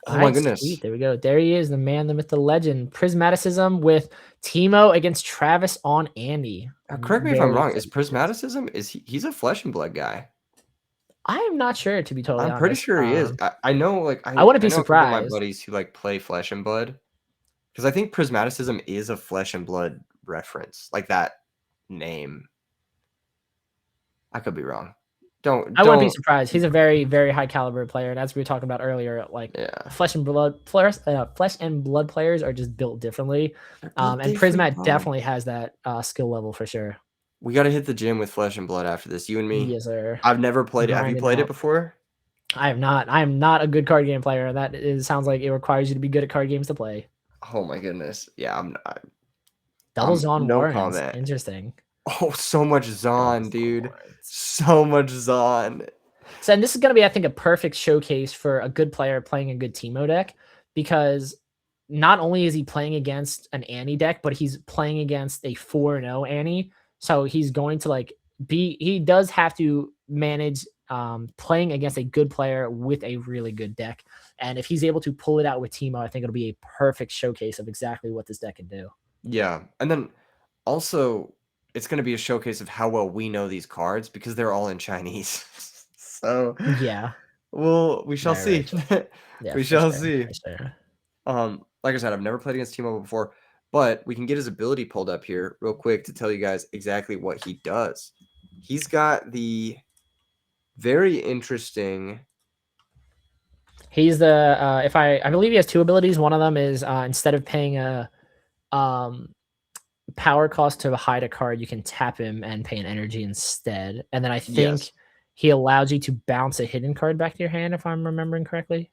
Oh All my right, goodness. sweet. There we go. There he is, the man, the myth, the legend. Prismaticism with Teemo against Travis on Andy. I'm Correct me if I'm very wrong. Is excited for this. Prismaticism, he's a flesh and blood guy? I am not sure, to be totally I'm pretty honest. sure he is. I know, like, I wouldn't I be know a couple of my surprised. buddies who, like, play Flesh and Blood, because I think Prismaticism is a Flesh and Blood reference, like, that name. I could be wrong. I wouldn't be Don't surprised. He's a very, very high caliber player, and as we were talking about earlier, like yeah. flesh and blood players, flesh and blood players are just built differently. They're built And different, Prismat bro. definitely has that skill level for sure. We gotta hit the gym with Flesh and Blood after this, you and me. Yes, sir. I've never played it. Have you Grinding played it out. before? I have not. I am not a good card game player. That is, sounds like it requires you to be good at card games to play. Oh my goodness. Yeah, I'm not. Doubles on No Warrens. comment. Interesting. Oh, so much Zon, Doubles on dude. Warrens. So much Zon. So, and this is going to be, I think, a perfect showcase for a good player playing a good Teemo deck, because not only is he playing against an Annie deck, but he's playing against a 4-0 Annie. So he's going to he does have to manage playing against a good player with a really good deck. And if he's able to pull it out with Teemo, I think it'll be a perfect showcase of exactly what this deck can do. Yeah. And then also, it's going to be a showcase of how well we know these cards because they're all in Chinese. So, Yeah. we shall Very, see. very yeah, We for shall sure. see. For sure. Like I said, I've never played against Teemo before, but we can get his ability pulled up here real quick to tell you guys exactly what he does. He's got the very interesting. He's the if I believe he has two abilities. One of them is instead of paying a power cost to hide a card, you can tap him and pay an energy instead. And then I think Yes. he allows you to bounce a hidden card back to your hand, if I'm remembering correctly.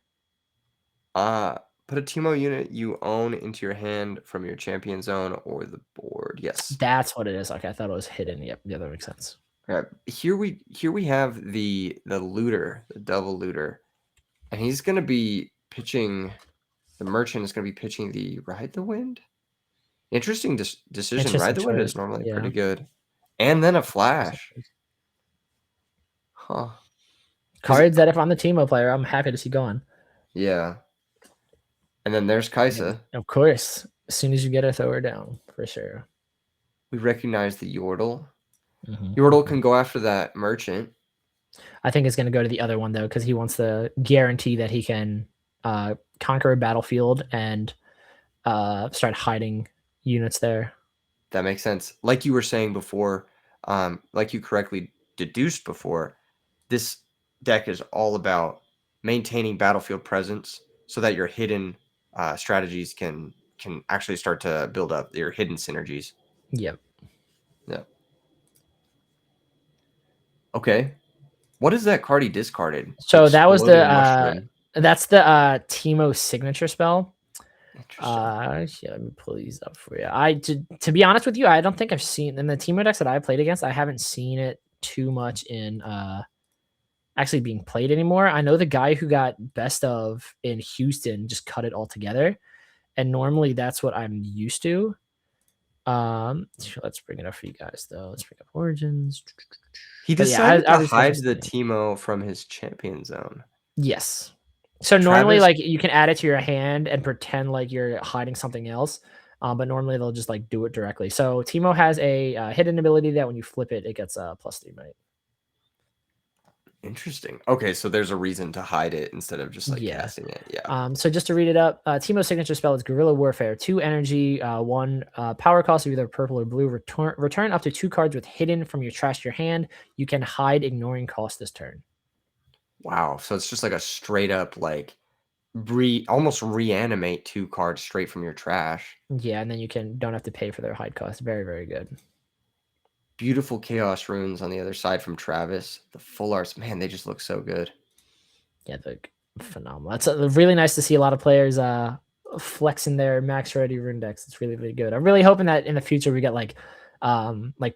Put a Teemo unit you own into your hand from your champion zone or the board. Yes. That's what it is. Okay, I thought it was hidden. Yep, yeah, that makes sense. All right. Here we have the looter, the double looter. And he's gonna be pitching, the merchant is gonna be pitching the Ride the Wind. Interesting decision. Interesting Ride the Wind choice. is normally Yeah. pretty good. And then a flash. Huh. Cards that if I'm the Teemo player, I'm happy to see going. Yeah. And then there's Kaisa. Of course. As soon as you get her, throw her down, for sure. We recognize the Yordle. Mm-hmm. Yordle can go after that merchant. I think it's going to go to the other one, though, because he wants to guarantee that he can conquer a battlefield and start hiding units there. That makes sense. Like you were saying before, like you correctly deduced before, this deck is all about maintaining battlefield presence so that your hidden strategies can actually start to build up your hidden synergies. Yep. Yeah. Okay. What is that card he discarded? So that was the Mushroom. that's the Teemo signature spell. Yeah, let me pull these up for you. To be honest with you, I don't think I've seen in the Teemo decks that I played against. I haven't seen it too much in actually being played anymore. I know the guy who got best of in Houston just cut it all together, and normally that's what I'm used to. Let's bring it up for you guys though. Let's bring up Origins. He decided to hide the Teemo from his champion zone. Yes. So normally, like, you can add it to your hand and pretend like you're hiding something else, but normally they'll just like do it directly. So Teemo has a hidden ability that when you flip it, it gets +3 might. Interesting. Okay, so there's a reason to hide it instead of just like casting it. Yeah. So just to read it up, Teemo's signature spell is Guerrilla Warfare. 2 energy, 1 power cost of either purple or blue. Return up to 2 cards with hidden from your trash to your hand. You can hide ignoring cost this turn. Wow. So it's just like a straight up like almost reanimate 2 cards straight from your trash. Yeah, and then you don't have to pay for their hide cost. Very, very good. Beautiful chaos runes on the other side from Travis. The full arts, man, they just look so good. Yeah, they're phenomenal. It's really nice to see a lot of players flexing their max ready rune decks. It's really, really good. I'm really hoping that in the future we get like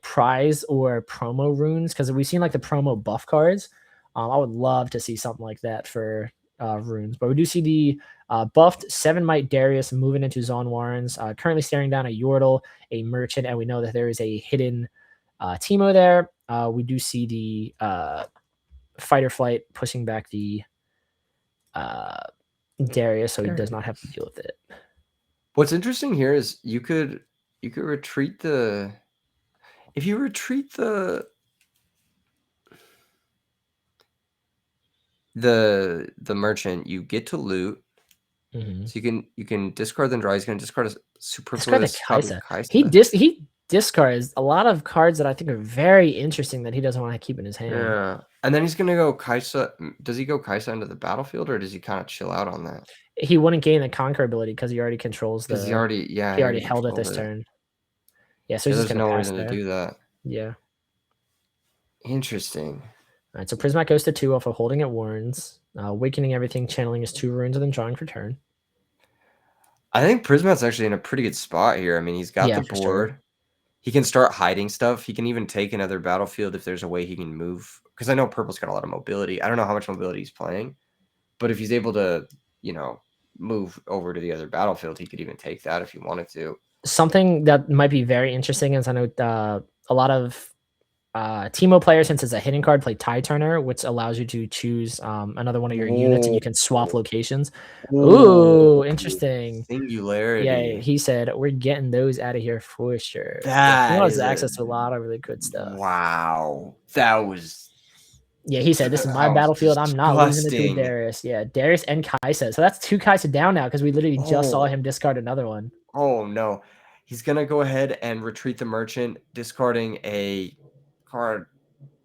prize or promo runes, because we've seen like the promo buff cards. I would love to see something like that for runes. But we do see the buffed 7 Might Darius moving into Zon Warrens, currently staring down a Yordle, a Merchant, and we know that there is a hidden Teemo there. We do see the Fight or Flight pushing back the Darius, so he does not have to Darius. deal with it. What's interesting here is you could retreat the if you retreat the merchant, you get to loot. Mhm. So you can discard then draw. He's gonna discard a Discard the superfluous copy of Kaisa. Kaisa. He discards a lot of cards that I think are very interesting that he doesn't want to keep in his hand. Yeah. And then he's gonna go Kaisa. Does he go Kaisa into the battlefield, or does he kind of chill out on that? He wouldn't gain the Conquer ability because he already controls Because the. He he already already held it controlled this it. turn. Yeah, so Yeah, he's just there's gonna no pass reason to there. do that. Yeah. Interesting. All right, so Prismatic goes to 2 off of holding at Warrens, awakening everything, channeling his 2 runes, and then drawing for turn. I think Prismat's actually in a pretty good spot here. I mean, he's got Yeah, the for sure. board. He can start hiding stuff. He can even take another battlefield if there's a way he can move. Because I know Purple's got a lot of mobility. I don't know how much mobility he's playing, but if he's able to, move over to the other battlefield, he could even take that if he wanted to. Something that might be very interesting is I know a lot of Teemo players, since it's a hidden card, play Tie Turner, which allows you to choose another one of your units and Whoa. you can swap locations. Whoa. Ooh, interesting. Yeah, Singularity. he said we're getting those out of here for sure. Yeah, That Teemo has is a access to a lot of really good stuff. wow. That was Yeah, he said, "This is my that was battlefield. I'm not losing it to a disgusting. Darius." Yeah, Darius and Kaisa. So that's 2 Kaisa down now because we literally just saw Oh, him discard another one. oh no. He's gonna go ahead and retreat the merchant, discarding a card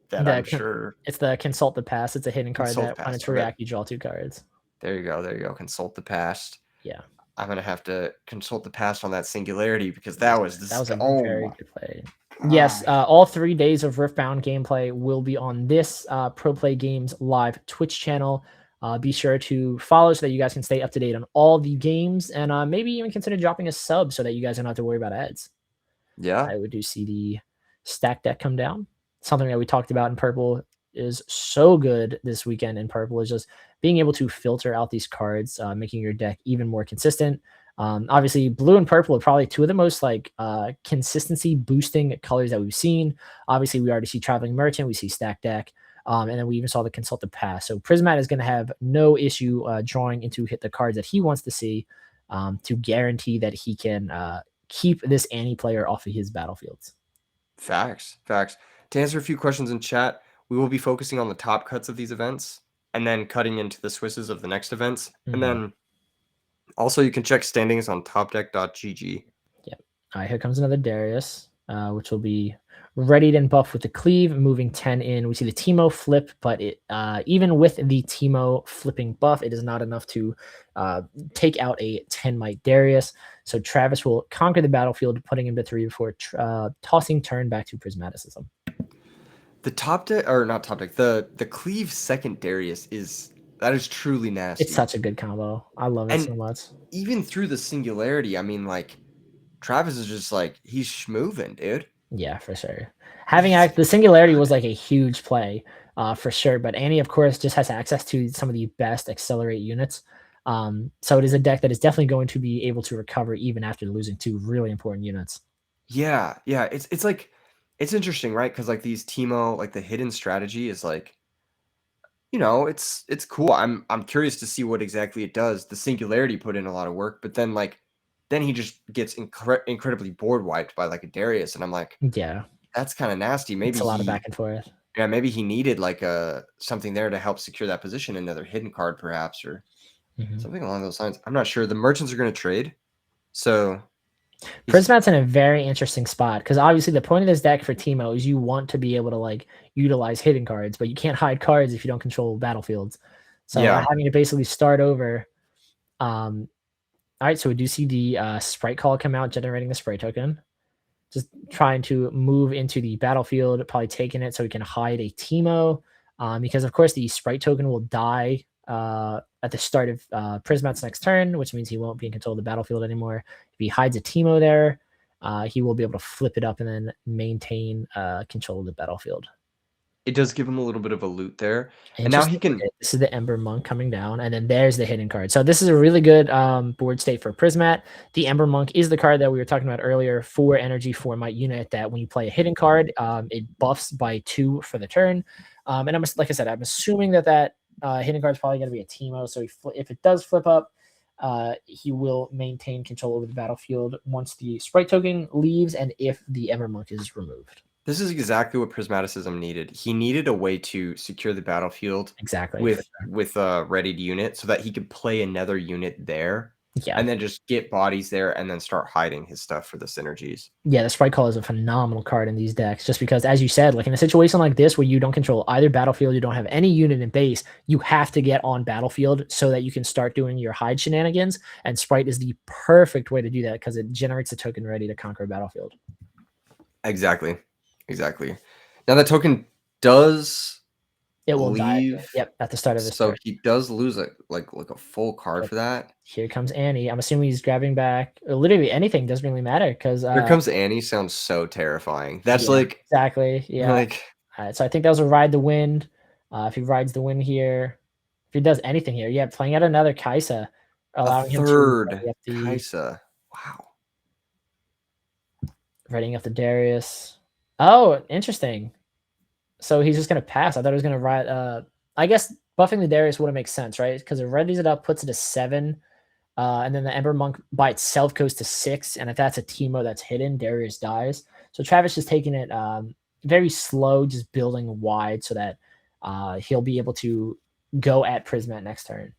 that The I'm con- sure it's the Consult the Past. It's a hidden card consult that the when past. it's Okay. react, you draw 2 cards. There you go. There you go. Consult the past. Yeah, I'm gonna have to consult the past on that singularity because yeah, that was that was a oh very my good play. Yes, gosh. all 3 days of Riftbound gameplay will be on this Pro Play Games live Twitch channel. Be sure to follow so that you guys can stay up to date on all the games, and maybe even consider dropping a sub so that you guys don't have to worry about ads. Yeah. I would do see the stack deck come down. Something that we talked about in purple is so good this weekend in purple is just being able to filter out these cards, making your deck even more consistent. Obviously, blue and purple are probably 2 of the most consistency boosting colors that we've seen. Obviously, we already see Traveling Merchant, we see Stack Deck, and then we even saw the Consulted Pass. So Prismat is going to have no issue drawing into hit the cards that he wants to see to guarantee that he can keep this Annie player off of his battlefields. Facts. Facts. To answer a few questions in chat, we will be focusing on the top cuts of these events and then cutting into the Swisses of the next events. And then also you can check standings on topdeck.gg. Yep. All right, here comes another Darius, which will be readied and buffed with the cleave, moving 10 in. We see the Teemo flip, but it even with the Teemo flipping buff, it is not enough to take out a 10 might Darius. So Travis will conquer the battlefield, putting him to 3 before tossing turn back to Prismaticism. The top deck, or not top deck, the cleave second Darius is truly nasty. It's such a good combo. I love it so much. Even through the singularity, I mean, like, Travis is just like, he's schmoving, dude. Yeah, for sure. Having the singularity was like a huge play, for sure. But Annie, of course, just has access to some of the best accelerate units. So it is a deck that is definitely going to be able to recover even after losing 2 really important units. Yeah, yeah. It's like it's interesting, right? Because like these Teemo, like the hidden strategy is like, it's cool. I'm curious to see what exactly it does. The singularity put in a lot of work, but then he just gets incredibly board wiped by like a Darius, and I'm like, Yeah, that's kind of nasty. it's a lot of back and forth. Yeah, maybe he needed like a something there to help secure that position, another hidden card perhaps, or something along those lines. I'm not sure. The merchants are going to trade, so Prismat's in a very interesting spot because obviously the point of this deck for Teemo is you want to be able to like utilize hidden cards, but you can't hide cards if you don't control battlefields. So yeah, having to basically start over. All right, so we do see the sprite call come out, generating the sprite token. Just trying to move into the battlefield, probably taking it so we can hide a Teemo. Because of course the sprite token will die at the start of Prismat's next turn, which means he won't be in control of the battlefield anymore. If he hides a Teemo there, he will be able to flip it up and then maintain control of the battlefield. it does give him a little bit of a loot there, and now he can. Okay, this is the Ember Monk coming down, and then there's the hidden card. So this is a really good board state for Prismat. The Ember Monk is the card that we were talking about earlier, 4 energy, 4 might unit, that when you play a hidden card, it buffs by 2 for the turn. And like I said, I'm assuming that hidden card is probably going to be a Teemo. So if it does flip up, he will maintain control over the battlefield once the sprite token leaves and if the Ember Monk is removed. This is exactly what Prismaticism needed. He needed a way to secure the battlefield Exactly. with a readied unit so that he could play another unit there. Yeah. And then just get bodies there and then start hiding his stuff for the synergies. Yeah, the Sprite Call is a phenomenal card in these decks just because, as you said, like in a situation like this where you don't control either battlefield, you don't have any unit in base, you have to get on battlefield so that you can start doing your hide shenanigans. And Sprite is the perfect way to do that because it generates a token ready to conquer a battlefield. Exactly. Now that token does it will leave. die. Yep, at the start of this. So he does lose a full card for that. Here comes Annie. I'm assuming he's grabbing back. Literally anything doesn't really matter because Here comes Annie sounds so terrifying. That's exactly. Yeah. So I think that was a ride the wind. If he rides the wind here, if he does anything here, yeah, playing out another Kaisa, allowing him to Kaisa. Wow. Readying up the Darius. Oh, interesting. So he's just gonna pass. I thought he was gonna ride. I guess buffing the Darius wouldn't make sense, right? Because it readies it up, puts it to 7, and then the Ember Monk by itself goes to 6. And if that's a Teemo that's hidden, Darius dies. So Travis is taking it very slow, just building wide so that he'll be able to go at Prismat next turn.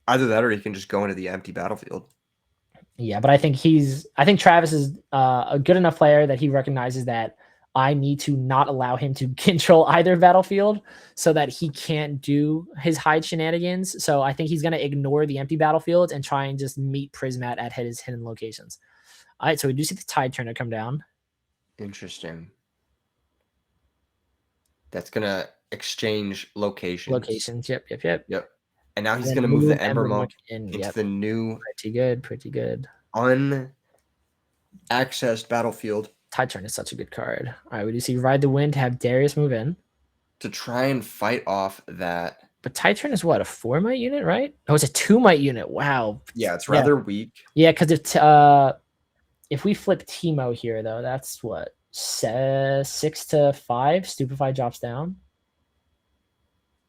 Either that or he can just go into the empty battlefield. Yeah, but I think Travis is a good enough player that he recognizes that I need to not allow him to control either battlefield so that he can't do his hide shenanigans. So I think he's going to ignore the empty battlefields and try and just meet Prismat at his hidden locations. All right, so we do see the Tide Turner come down. Interesting. That's going to exchange locations. Yep. And now he's going to move the Ember Monk into the new... Pretty good. Unaccessed battlefield. Tide Turn is such a good card. All right, we do see Ride the Wind, have Darius move in. To try and fight off that. But Tide Turn is what, a 4-might unit, right? Oh, it's a 2-might unit. Wow. Yeah, it's rather weak. Yeah, because if we flip Teemo here, though, that's what? 6 to 5. Stupefy drops down.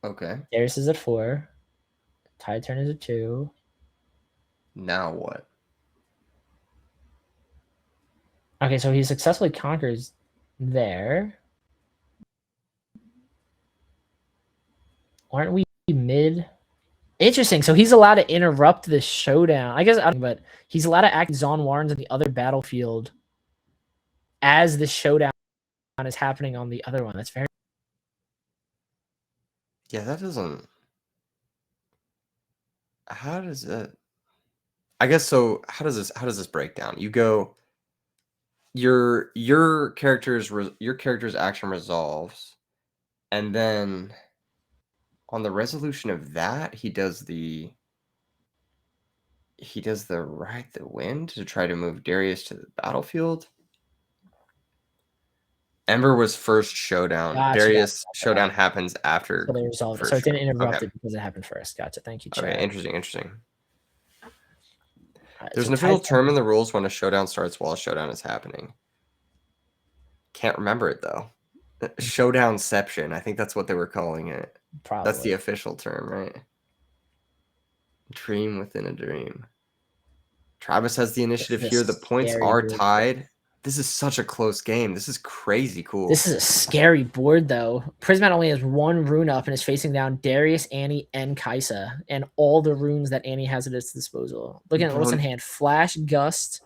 Okay. Darius is at 4. Tide Turn is at 2. Now what? Okay, so he successfully conquers there. Aren't we mid? Interesting. So he's allowed to interrupt the showdown. I guess, but he's allowed to act Zon Warrens on the other battlefield as the showdown is happening on the other one. That's very... Yeah, that doesn't... How does it... I guess so. How does this break down? You go... Your character's action resolves, and then on the resolution of that, he does the Ride the Wind to try to move Darius to the battlefield. Ember was first showdown. Darius showdown happens after. So they resolved it. So it didn't interrupt it because it happened first. Gotcha. Thank you, Chad. Okay, interesting. There's an official term in the rules when a showdown starts while a showdown is happening. Can't remember it, though. Showdownception. I think that's what they were calling it. Probably. That's the official term, right? Dream within a dream. Travis has the initiative here. The points are tied. This is such a close game. This is crazy cool. This is a scary board, though. Prismat only has 1 rune up and is facing down Darius, Annie, and Kaisa, and all the runes that Annie has at its disposal. Look at what's in hand. Flash, Gust.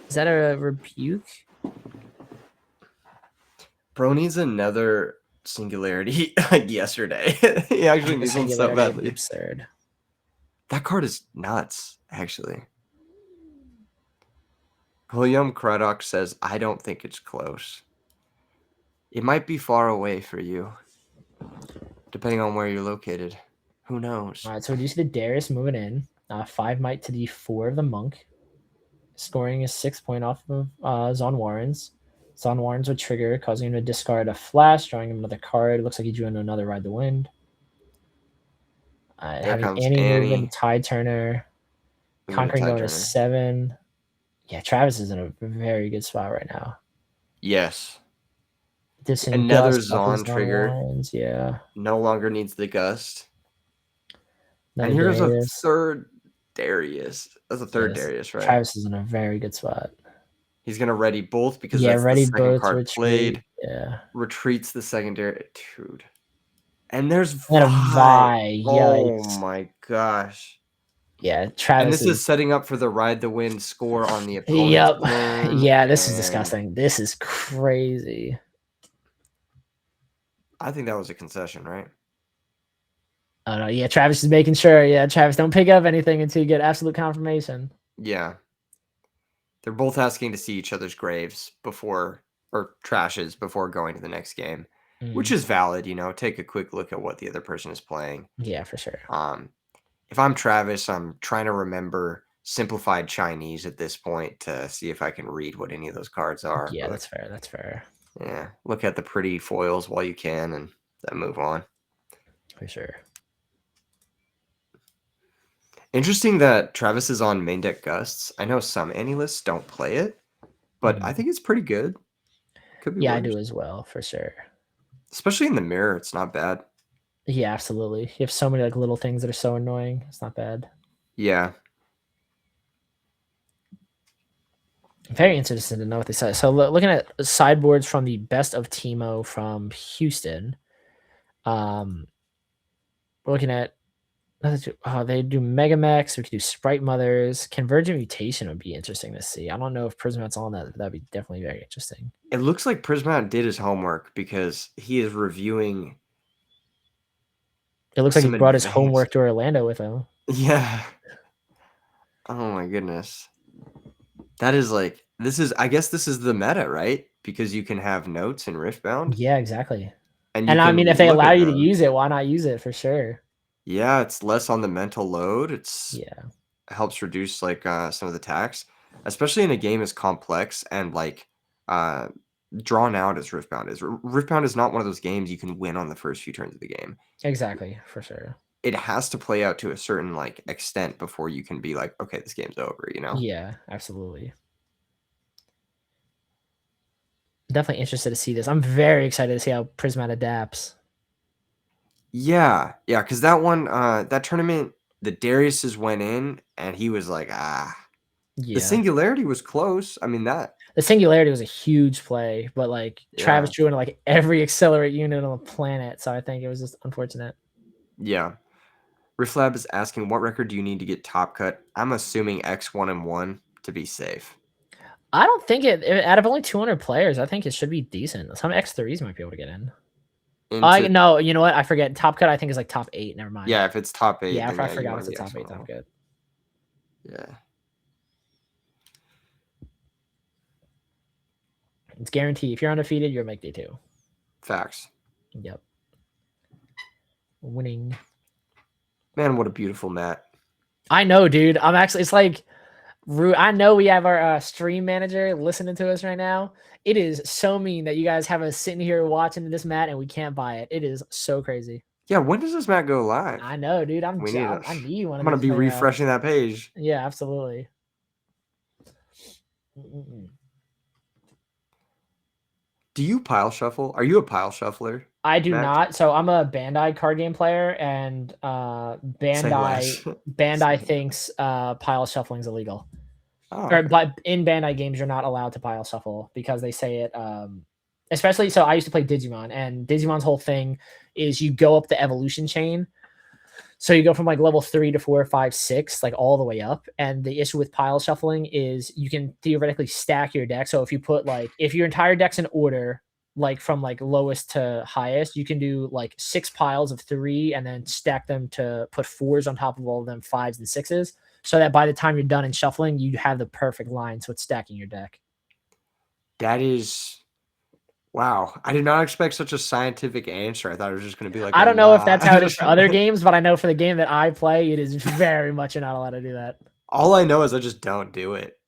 Is that a Rebuke? Bro needs another Singularity like yesterday. He actually needs one so badly. Absurd. That card is nuts, actually. William Craddock says, I don't think it's close. It might be far away for you, depending on where you're located. Who knows? All right, so we do see the Darius moving in. 5 might to the 4 of the Monk. Scoring a 6 point off of Zon Warrens. Zon Warrens would trigger, causing him to discard a flash, drawing him another card. It looks like he drew in another Ride the Wind. Having Annie move in, Tide Turner. Conquering going to 7. Yeah, Travis is in a very good spot right now. Yes. Another Zon trigger. Yeah. No longer needs the Gust. And Another here's a Darius. third Darius. That's a third Yes. Darius, right? Travis is in a very good spot. He's gonna ready both because Yeah, that's the ready second both to card retreat. played. Yeah. Retreats the secondary. Dude. And there's And a Vi. Vi. Oh Yikes. my gosh. Yeah, And Travis this is is. setting up for the ride the wind score on the opponent's Yep. turn. Yeah, this is And disgusting. This is crazy. I think that was a concession, right? Oh no, yeah, Travis is making sure. Yeah, Travis, don't pick up anything until you get absolute confirmation. Yeah. They're both asking to see each other's graves before, or trashes before going to the next game, which Mm, is valid, take a quick look at what the other person is playing. yeah, for sure. If I'm Travis, I'm trying to remember simplified Chinese at this point to see if I can read what any of those cards are. Yeah, But that's fair. That's fair. yeah, look at the pretty foils while you can and then move on. For sure. Interesting that Travis is on main deck Gusts. I know some analysts don't play it, but I think it's pretty good. Could be Yeah, I worse. do as well, for sure. Especially in the mirror, it's not bad. Yeah, absolutely. You have so many like little things that are so annoying. It's not bad. Yeah. Very interested to know what they say. So looking at sideboards from the best of Teemo from Houston, we're looking at they do Megamax. We could do Sprite Mothers. Convergent Mutation would be interesting to see. I don't know if Prismat's on that. That'd be definitely very interesting. It looks like Prismat did his homework because he is reviewing. It looks like he Some brought his advanced. homework to Orlando with him. Yeah. Oh my goodness. That is like I guess this is the meta, right? Because you can have notes in Riftbound. Yeah, exactly. And you And I can mean, if they look allow at you to those. use it, why not use it for sure? Yeah, it's less on the mental load. It's Yeah, helps reduce like some of the tax, especially in a game as complex and like uh drawn out as Riftbound is. Riftbound is not one of those games you can win on the first few turns of the game. exactly, for sure. It has to play out to a certain like extent before you can be like, okay, this game's over, Yeah, absolutely. Definitely interested to see this. I'm very excited to see how Prismat adapts. Yeah, yeah, because that one, that tournament, the Darius's went in, and he was like, the Yeah. Singularity was close. I mean, The Singularity was a huge play, but like Travis yeah, drew into like every accelerate unit on the planet, so I think it was just unfortunate. yeah. Rifflab is asking, what record do you need to get top cut? I'm assuming X1 and 1 to be safe. I don't think out of only 200 players, I think it should be decent. Some X3s might be able to get in. I Into no, you know what? I forget. Top cut, I think is like top 8. Never mind. Yeah, if it's top 8, Yeah, then I yeah, you forgot want it's to a be top 8 X1 top 1. cut. Yeah. It's guaranteed. If you're undefeated, you're make day 2. Facts. Yep. Winning. Man, what a beautiful mat. I know, dude. I'm actually. It's like. I know we have our stream manager listening to us right now. It is so mean that you guys have us sitting here watching this mat and we can't buy it. It is so crazy. Yeah, when does this mat go live? I know, dude. We need it. I need one I'm of gonna these be thing, refreshing that page. Yeah, absolutely. Do you pile shuffle? Are you a pile shuffler? I do Max? not. So I'm a Bandai card game player, and Say less. Bandai thinks pile shuffling is illegal. Oh, Or okay. but in Bandai games, you're not allowed to pile shuffle because they say it. Especially, so I used to play Digimon, and Digimon's whole thing is you go up the evolution chain. So you go from like level 3 to 4, 5, 6, like all the way up. And the issue with pile shuffling is you can theoretically stack your deck. So if you put like, if your entire deck's in order, like from like lowest to highest, you can do like 6 piles of 3 and then stack them to put 4s on top of all of them, 5s and 6s. So that by the time you're done in shuffling, you have the perfect line. So it's stacking your deck. That is wow. I did not expect such a scientific answer. I thought it was just going to be like I a don't know if that's how it is for other nah. games, but I know for the game that I play, it is very much you're not allowed to do that. All I know is I just don't do it.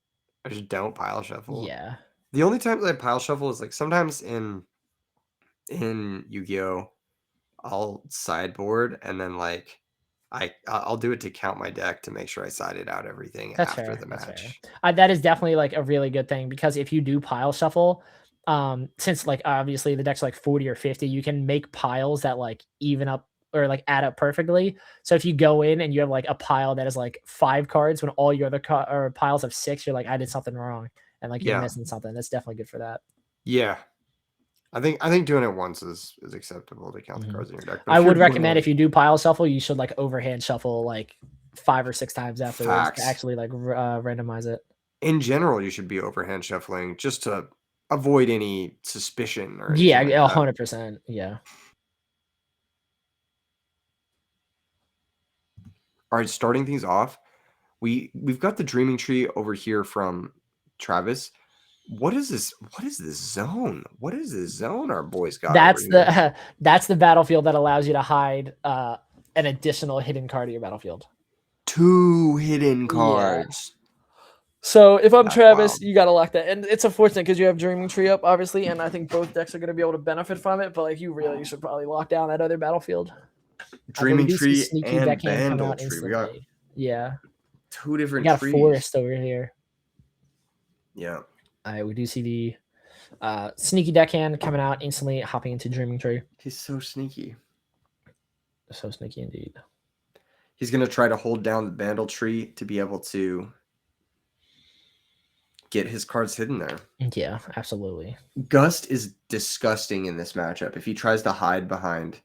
I just don't pile shuffle. Yeah. The only times I pile shuffle is like sometimes in Yu-Gi-Oh! I'll sideboard and then like I'll do it to count my deck to make sure I sided out everything That's after fair. the That's fair. match. That is definitely like a really good thing because if you do pile shuffle, since like obviously the deck's like 40 or 50, you can make piles that like even up or like add up perfectly. So if you go in and you have like a pile that is like 5 cards when all your other or piles have 6, you're like, I did something wrong, and like you're Yeah. missing something. That's definitely good for that. Yeah. I think doing it once is acceptable to count the cards in your deck. But I if you're would doing recommend like if you do pile shuffle, you should like overhand shuffle like 5 or 6 times afterwards to facts, actually like randomize it. in general, you should be overhand shuffling just to avoid any suspicion or Yeah, anything like that. 100%. Yeah. All right, starting things off, we've got the Dreaming Tree over here from Travis. What is this? What is this zone? What is this zone our boys got over That's here? the that's the battlefield that allows you to hide an additional hidden card in your battlefield. 2 hidden Yeah. cards. So if I'm That's Travis, wild. you gotta lock that. And it's unfortunate because you have Dreaming Tree up, obviously, and I think both decks are gonna be able to benefit from it. But like, you really should probably lock down that other battlefield. But we Dreaming do see Tree Sneaky and Deckhand come Vandal out Tree. We got instantly. Yeah, 2 we different got a trees. forest over here. Yeah. All right, we do see the Sneaky Deckhand coming out instantly, hopping into Dreaming Tree. He's so sneaky. So sneaky indeed. He's going to try to hold down the Vandal Tree to be able to get his cards hidden there. Yeah, absolutely. Gust is disgusting in this matchup. If he tries to hide behind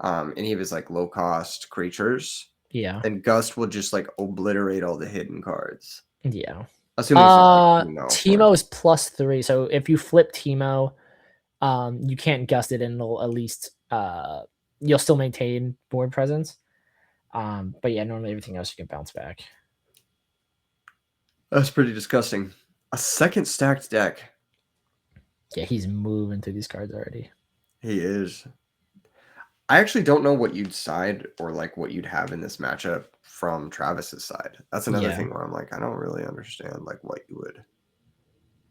any of his like low cost creatures, Yeah, then Gust will just like obliterate all the hidden cards. yeah. Assuming it's not Teemo, of Teemo course. is +3, so if you flip Teemo, you can't gust it, and it'll at least you'll still maintain board presence. But yeah, normally everything else you can bounce back. That's pretty disgusting. A second stacked deck. Yeah, he's moving through these cards already. He is. I actually don't know what you'd side or like what you'd have in this matchup from Travis's side. That's another Yeah, thing where I'm like, I don't really understand like what you would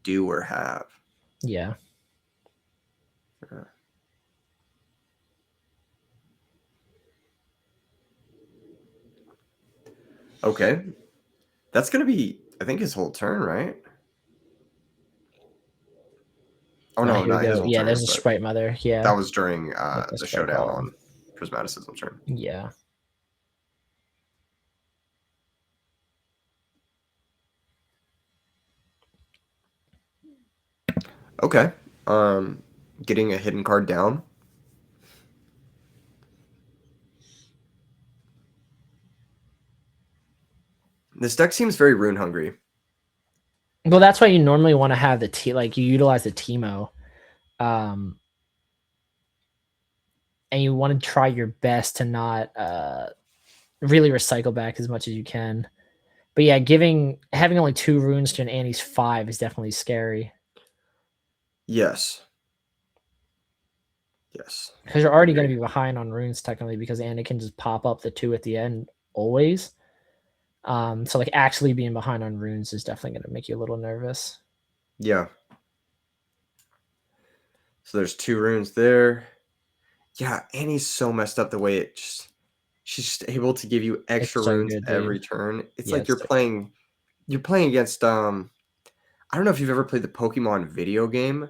do or have. yeah. Yeah. Okay. That's gonna be, I think, his whole turn, right? Oh no, Here we not his go. whole Yeah, turn, there's a but Sprite Mother. that Yeah, was during like the the Sprite showdown Call. on Prismaticism turn. Yeah. Okay. Getting a hidden card down. This deck seems very rune hungry. Well, that's why you normally want to have like you utilize the Teemo, um, and you want to try your best to not really recycle back as much as you can. But yeah, having only 2 runes to an Annie's 5 is definitely scary Yes. Yes. because you're already going Agree. to be behind on runes technically because Annie can just pop up the 2 at the end always. So like actually being behind on runes is definitely going to make you a little nervous. Yeah. So there's 2 runes there. Yeah, Annie's so messed up the way it just she's just able to give you extra It's so runes good, dude. every turn. It's Yeah, like it's you're playing against I don't know if you've ever played the Pokemon video game,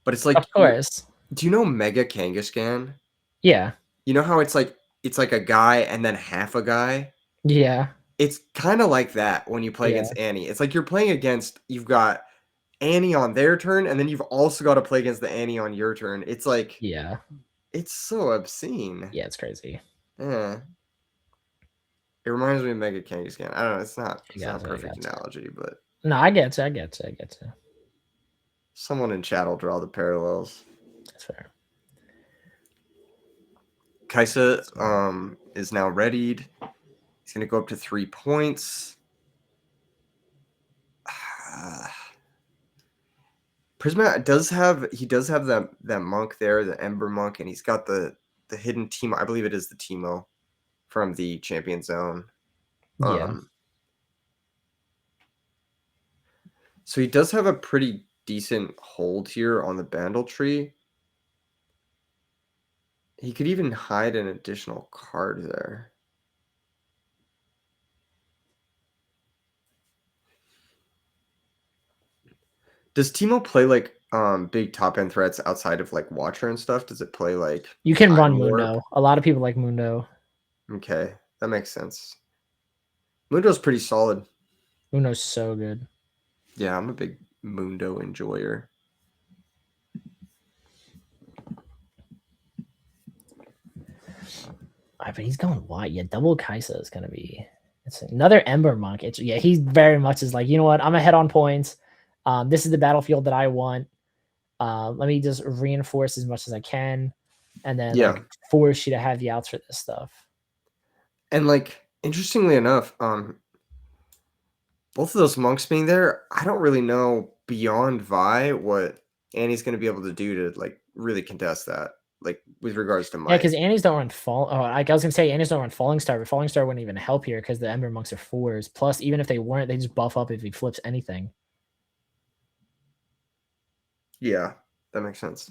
but it's like of course. do you know Mega Kangaskhan? Yeah. You know how it's like a guy and then half a guy? Yeah. It's kind of like that when you play Yeah. against Annie. It's like you're playing against you've got Annie on their turn, and then you've also got to play against the Annie on your turn. It's like Yeah. it's so obscene. Yeah, it's crazy. Yeah. It reminds me of Mega Kangaskhan. I don't know. I It's not a gotcha. I perfect gotcha. analogy, but No, I get you. I get you. I get you. someone in chat will draw the parallels. That's fair. Kaisa is now readied. He's gonna go up to 3 points. Prisma does have that monk there, the Ember Monk, and he's got the hidden Teemo. I believe it is the Teemo from the Champion Zone. Yeah. So he does have a pretty decent hold here on the Bandle Tree. He could even hide an additional card there. Does Teemo play like big top end threats outside of like Watcher and stuff? Does it play like You can run Time Warp? Mundo. A lot of people like Mundo. Okay, that makes sense. Mundo's pretty solid. Mundo's so good. Yeah, I'm a big Mundo enjoyer. But he's going wide. Yeah, double Kaisa is gonna be. It's another Ember Monk. Yeah, he very much is like, you know what? I'm ahead on points. This is the battlefield that I want. Let me just reinforce as much as I can, and then Yeah. like force you to have the outs for this stuff. And like interestingly enough, both of those monks being there, I don't really know beyond Vi what Annie's going to be able to do to like really contest that, like with regards to Yeah, might. because Annie's don't run fall. Oh, I was gonna say Annie's don't run Falling Star, but Falling Star wouldn't even help here because the Ember Monks are 4s. Plus, even if they weren't, they just buff up if he flips anything. Yeah, that makes sense.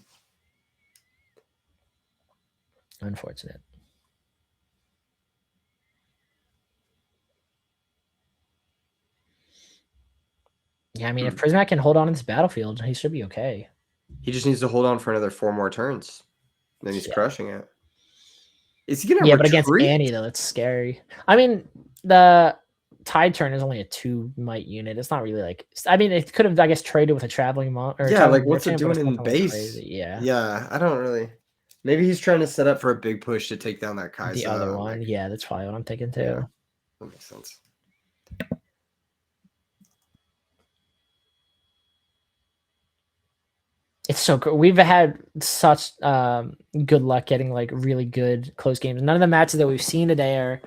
Unfortunate. Yeah, I mean, if Prismat can hold on in this battlefield, he should be okay. He just needs to hold on for another 4 more turns. Then he's crushing it. Is he gonna Yeah, retreat? but against Annie though, it's scary. I mean, the Tide Turn is only a 2 might unit. It's not really like. I mean, it could have, I guess, traded with a traveling monk or Yeah, like traveling what's it merchant, but doing it's in nothing like base? crazy. Yeah. Yeah, I don't really. Maybe he's trying to set up for a big push to take down that Kaisa. The other one, yeah, that's probably what I'm thinking too. Yeah, that makes sense. It's so cool. We've had such good luck getting like really good close games. None of the matches that we've seen today are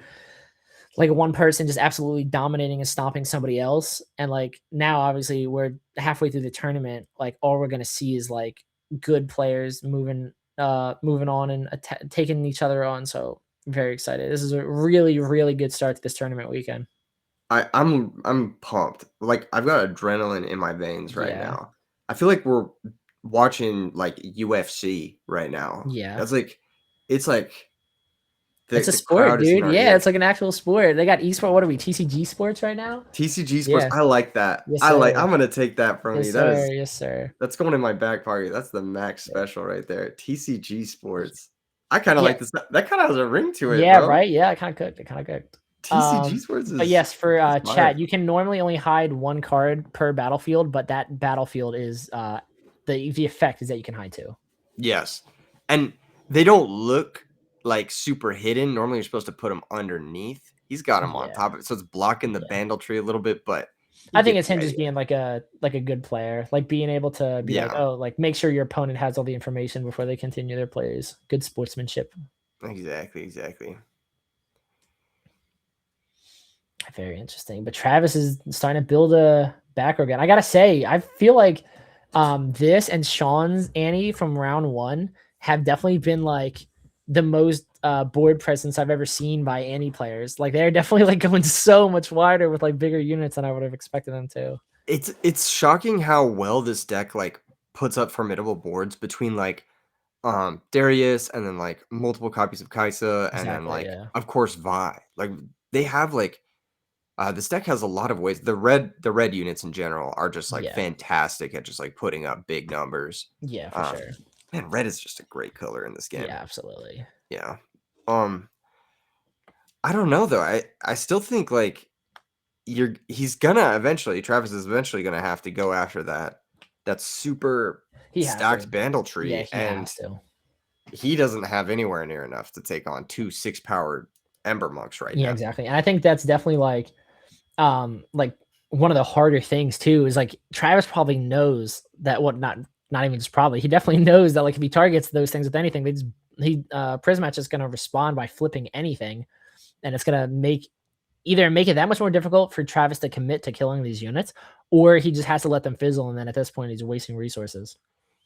like one person just absolutely dominating and stomping somebody else. And like now, obviously, we're halfway through the tournament. Like all we're gonna see is like good players moving on and taking each other on. So very excited. This is a really, really good start to this tournament weekend. I'm pumped. Like I've got adrenaline in my veins right Yeah. now. I feel like we're watching like UFC right now. Yeah. That's like it's like It's a the sport, crowd is in dude. our Yeah, ear. it's like an actual sport. They got esport. What are we? TCG Sports right now? TCG Sports. Yeah. I like that. Yes, I like. sir. I'm gonna take that from Yes, you. That sir. is Yes, sir. that's going in my back pocket. That's the max special right there. TCG Sports. I kind of Yeah. like this. That kind of has a ring to it, Yeah, bro. right. Yeah, I kind of cooked. TCG Sports But is yes, for fire. chat, you can normally only hide 1 card per battlefield, but that battlefield is the effect is that you can hide 2. Yes, and they don't look like super hidden. Normally, you're supposed to put them underneath. He's got them on Yeah. top of it, so it's blocking the bandle tree a little bit. But I you think get it's the him just idea. being like a good player, like being able to be like, Yeah, oh, like make sure your opponent has all the information before they continue their plays. Good sportsmanship. exactly. Very interesting. But Travis is starting to build a back row again. I gotta say, I feel like this and Sean's Annie from round 1 have definitely been like the most board presence I've ever seen by Annie players. Like they're definitely like going so much wider with like bigger units than I would have expected them to. It's shocking how well this deck like puts up formidable boards between like Darius and then like multiple copies of Kaisa and then Exactly. like Yeah. of course Vi. Like they have like this deck has a lot of ways. The red units in general are just like Yeah. fantastic at just like putting up big numbers. Yeah, for sure. Man, red is just a great color in this game. Yeah, absolutely. Yeah. I don't know though. I still think like he's gonna eventually Travis is eventually gonna have to go after that super He has stacked to. bandle Yeah, tree, he and has to. he doesn't have anywhere near enough to take on 2 6-powered Ember Monks right Yeah, now. exactly. And I think that's definitely like one of the harder things too is like Travis probably knows that not even just probably he definitely knows that like if he targets those things with anything, Prismatch is gonna respond by flipping anything, and it's gonna either make it that much more difficult for Travis to commit to killing these units, or he just has to let them fizzle, and then at this point he's wasting resources.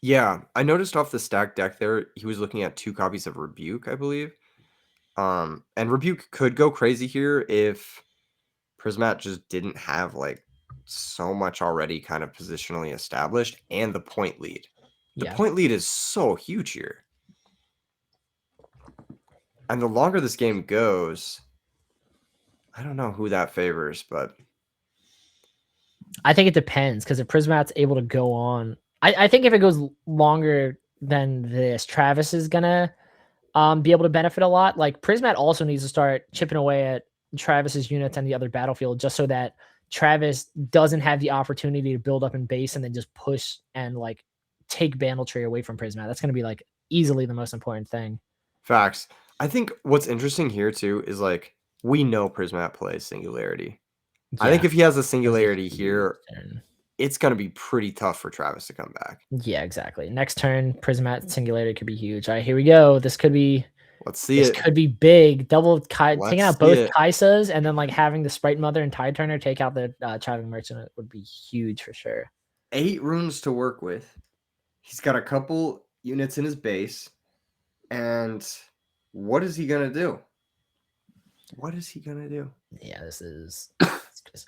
Yeah, I noticed off the stack deck there, he was looking at 2 copies of Rebuke, I believe. And Rebuke could go crazy here if Prismat just didn't have like so much already kind of positionally established and the point lead. The Yeah. point lead is so huge here. And the longer this game goes, I don't know who that favors, but I think it depends because if Prismat's able to go on, I think if it goes longer than this, Travis is gonna be able to benefit a lot. Like Prismat also needs to start chipping away at Travis's units and the other battlefield just so that Travis doesn't have the opportunity to build up in base and then just push and like take Bandletree away from Prismat. That's gonna be like easily the most important thing. Facts. I think what's interesting here too is like we know Prismat plays Singularity. I think Yeah. if he has a This is a Singularity huge here, turn. it's gonna be pretty tough for Travis to come back. Yeah, exactly. Next turn, Prismat Singularity could be huge. All right, here we go. Let's see This it. could be big. Taking Let's out see both it. Kaisas and then like having the Sprite Mother and Tide Turner take out the Traveling Merchant would be huge for sure. 8 runes to work with. He's got a couple units in his base. And what is he gonna do? What is he gonna do? Yeah, this is. All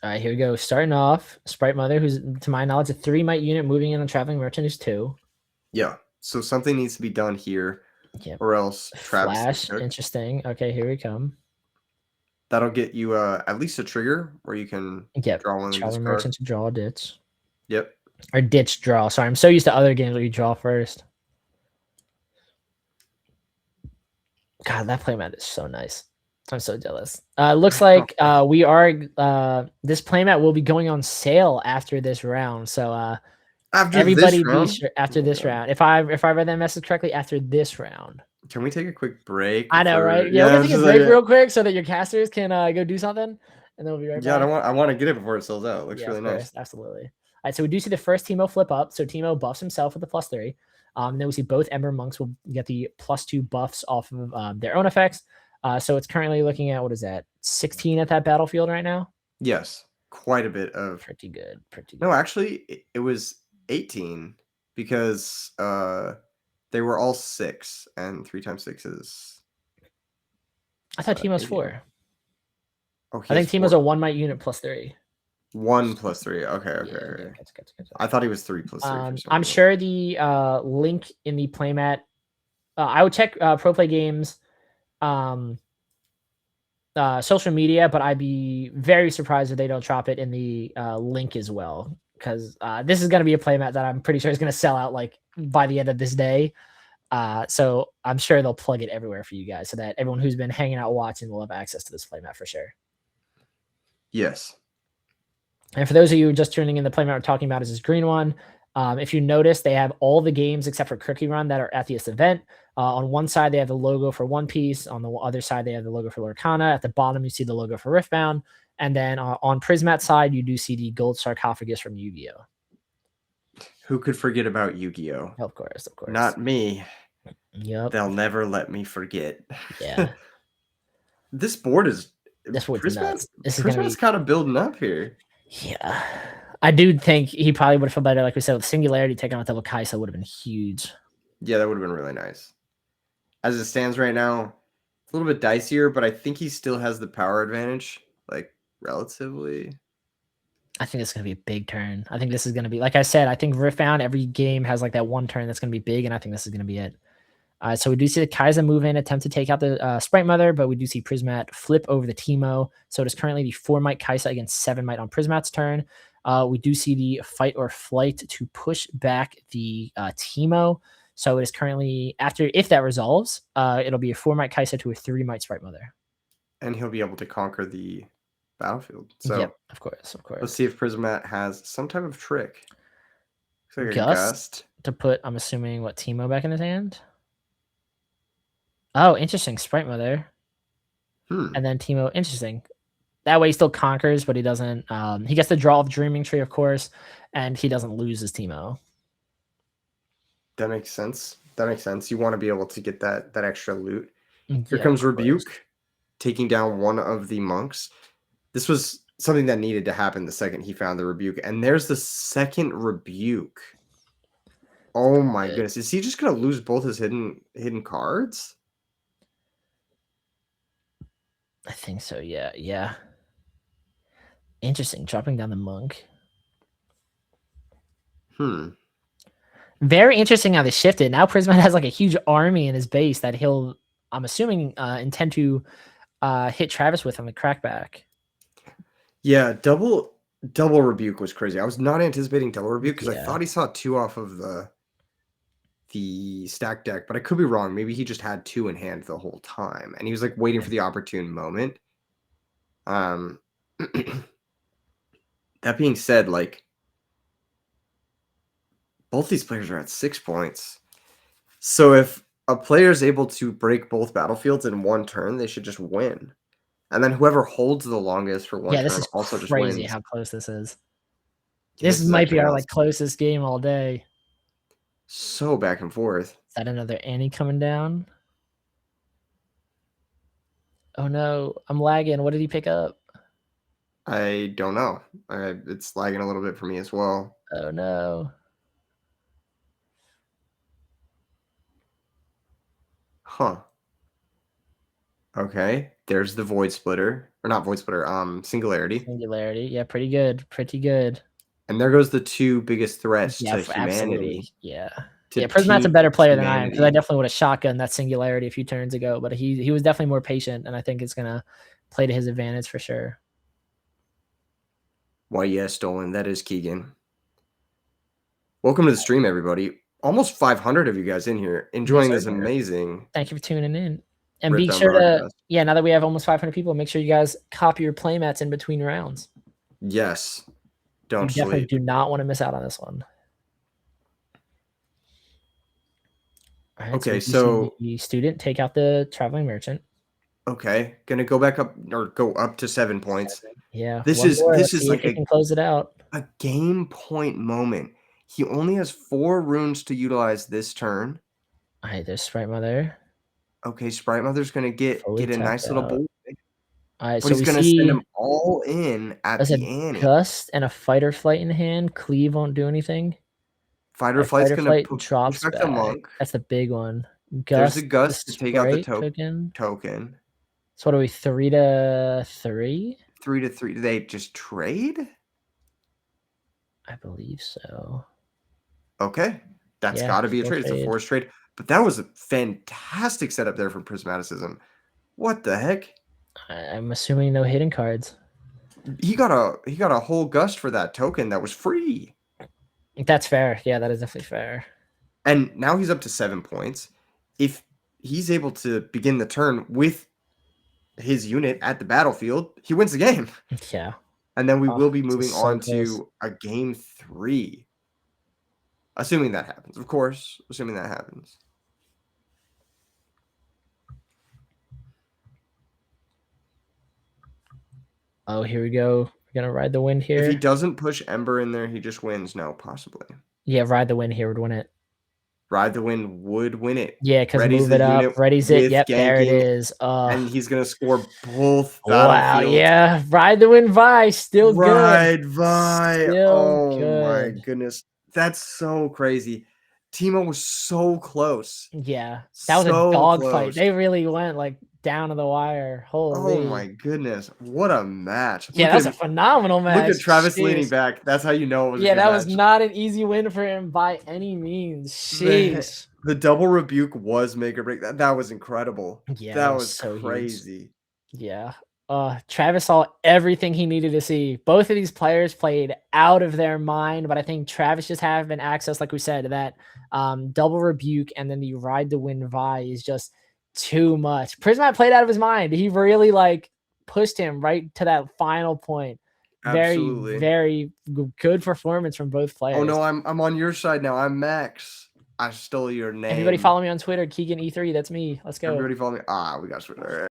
right, here we go. Starting off, Sprite Mother, who's to my knowledge a 3 might unit, moving in on Traveling Merchant, who's 2. Yeah. So something needs to be done here, Yep. or else Travis gets Flash, cooked. interesting. Okay, here we come. That'll get you at least a trigger where you can Yep. draw one in this Traveling card. Merchant to draw a ditch. Yep. Or ditch draw. Sorry, I'm so used to other games where you draw first. God, that playmat is so nice. I'm so jealous. Looks like we are. This playmat will be going on sale after this round. So After everybody this be round, sure after this round. If I read that message correctly, after this round. can we take a quick break? I know, right? Yeah, Yeah, we're gonna it's take a just break like, real quick so that your casters can go do something, and then we'll be right yeah, back. I want to get it before it sells out. It looks Yeah, really of nice. course, absolutely. All right, so we do see the first Teemo flip up. So Teemo buffs himself with the +3. And then we see both Ember Monks will get the +2 buffs off of their own effects. So it's currently looking at, what is that, 16 at that battlefield right now? Yes, quite a bit of. Pretty good, pretty good. No, actually, it was 18 because they were all 6, and 3 times 6 is. I thought Teemo's 80. 4. Oh, I think Teemo's a 1 might unit +3. 1 plus 3. Okay, Yeah, okay. okay. Gotcha. I thought he was 3 plus 3 for some I'm reason. sure the link in the playmat. I would check Pro Play Games social media, but I'd be very surprised if they don't drop it in the link as well, because this is going to be a playmat that I'm pretty sure is going to sell out like by the end of this day. So I'm sure they'll plug it everywhere for you guys so that everyone who's been hanging out watching will have access to this playmat for sure. Yes. And for those of you just tuning in, the playmat we're talking about is this green one. If you notice, they have all the games except for Cookie Run that are at this event. On one side, they have the logo for One Piece. On the other side, they have the logo for Lorcana. At the bottom, you see the logo for Riftbound. And then on Prismat's side, you do see the gold sarcophagus from Yu-Gi-Oh! Who could forget about Yu-Gi-Oh? Of course. Not me. Yep. They'll never let me forget. Yeah. This board is. This board's nuts. This is Prismat's kind of building up here. Yeah. I do think he probably would have felt better, like we said, with Singularity taking out double Kaisa would have been huge. Yeah, that would have been really nice. As it stands right now, it's a little bit dicier, but I think he still has the power advantage, like relatively. I think it's going to be a big turn. I think this is going to be, like I said, I think Riftbound, every game has like that one turn that's going to be big, and I think this is going to be it. So we do see the Kaisa move in, attempt to take out the Sprite Mother, but we do see Prismat flip over the Teemo. So it is currently the 4 might Kaisa against 7 might on Prismat's turn. We do see the fight or flight to push back the Teemo. So it is currently, if that resolves, it'll be a 4 might Kaisa to a 3 might Sprite Mother. And he'll be able to conquer the battlefield. So yep, of course. Let's see if Prismat has some type of trick. Looks like Gust to put, I'm assuming, what, Teemo back in his hand? Oh, interesting. Sprite Mother. And then Teemo, interesting. That way he still conquers, but he doesn't. He gets the draw of Dreaming Tree, of course, and he doesn't lose his Teemo. That makes sense. You want to be able to get that extra loot. Yeah, Here comes Rebuke, taking down one of the monks. This was something that needed to happen the second he found the Rebuke. And there's the second Rebuke. Oh my goodness. Is he just going to lose both his hidden cards? I think so, yeah. Interesting. Dropping down the monk. Very interesting how they shifted. Now Prismat has like a huge army in his base that he'll, I'm assuming, intend to hit Travis with on the crackback. Yeah, double Double Rebuke was crazy. I was not anticipating Double Rebuke because I Yeah. thought he saw 2 off of the stack deck, but I could be wrong. Maybe he just had 2 in hand the whole time, and he was, like, waiting for the opportune moment. Um, that being said, like, both these players are at 6 points. So if a player is able to break both battlefields in 1 turn, they should just win. And then whoever holds the longest for 1 Yeah, this turn is also just crazy wins. how close this is. Yeah, This this is might be actually our, nuts. like, closest game all day. So back and forth. Is that another Annie coming down? Oh, no. I'm lagging. What did he pick up? I don't know. It's lagging a little bit for me as well. Oh, no. Huh. Okay. There's the Void Splitter. Or not Void Splitter, Singularity. Singularity. Yeah, pretty good. Pretty good. And there goes the 2 biggest threats Yeah, to absolutely. humanity. Yeah. To Yeah, Prismat's a better player than I am because I humanity. definitely would have shotgunned that Singularity a few turns ago, but he was definitely more patient, and I think it's gonna play to his advantage for sure. Why, yes, Dolan. That is Keegan. Welcome to the stream, everybody. Almost 500 of you guys in here Yes, enjoying sir. this amazing Thank you for tuning in. And be Riftbound sure to broadcast. yeah, now that we have almost 500 people, make sure you guys copy your playmats in between rounds. Yes. You Don't definitely sleep. do not want to miss out on this one. All right, so we Okay, do see so the student take out the traveling merchant. okay, gonna go back up or go up to 7 points. 7. Yeah, This one is more. this Let's is see if like he can close it out. a game point moment. He only has 4 runes to utilize this turn. All right, there's Sprite Mother. Okay, Sprite Mother's gonna get Fully a tapped nice little out. boy, All right, but so he's we gonna send see him all in at there's a the Annie. Gust and a Fight or Flight in hand. Cleave won't do anything. Fight All or right, Fight Flight's or gonna Flight push drops back the back. monk. That's the big one. There's a Gust, the Gust to take out the Sprite token. token. So what are we, 3-3? 3 to 3. Do they just trade? I believe so. Okay. That's Yeah, gotta be a full trade. It's a trade. forced trade. But that was a fantastic setup there from Prismaticism. What the heck? I'm assuming no hidden cards. He got a whole Gust for that token that was free. That's fair. Yeah, that is definitely fair. And now he's up to 7 points. If he's able to begin the turn with his unit at the battlefield, he wins the game. Yeah. And then we Oh, will be this moving is so on close. to a game 3. Assuming that happens. Of course, assuming that happens. Oh, here we go. We're gonna ride the wind If he here. doesn't push Ember in there, he just wins. No, possibly. Yeah, ride the wind here would win it. Ride the Wind would win it. Yeah, because Readies move the it up. unit Readies it. with Yep, there it ganking, is. and he's gonna score both Wow. battlefields. Yeah, ride the wind Vi. Still good. Ride Vi. Still Oh my good. goodness. That's so crazy. Teemo was so close. Yeah, that was a So dog fight. close. They really went like down to the wire. Oh Holy. my goodness. What a match. Yeah, that was a phenomenal match. Look at Travis leaning Jeez. back. That's how you know it was a Yeah, good that was match. not an easy win for him by any means. Sheesh. The double rebuke was make or break. That was incredible. Yeah, That that was was so huge. crazy. Yeah. Travis saw everything he needed to see. Both of these players played out of their mind, but I think Travis just having access, like we said, to that double rebuke and then the ride the wind Vi is just too much. Prismat played out of his mind. He really like pushed him right to that final point. Absolutely. Very good performance from both players. Oh no, I'm on your side now. I'm Max. I stole your name. Everybody follow me on Twitter, Keegan E3. That's me. Let's go. Everybody follow me. We got Twitter.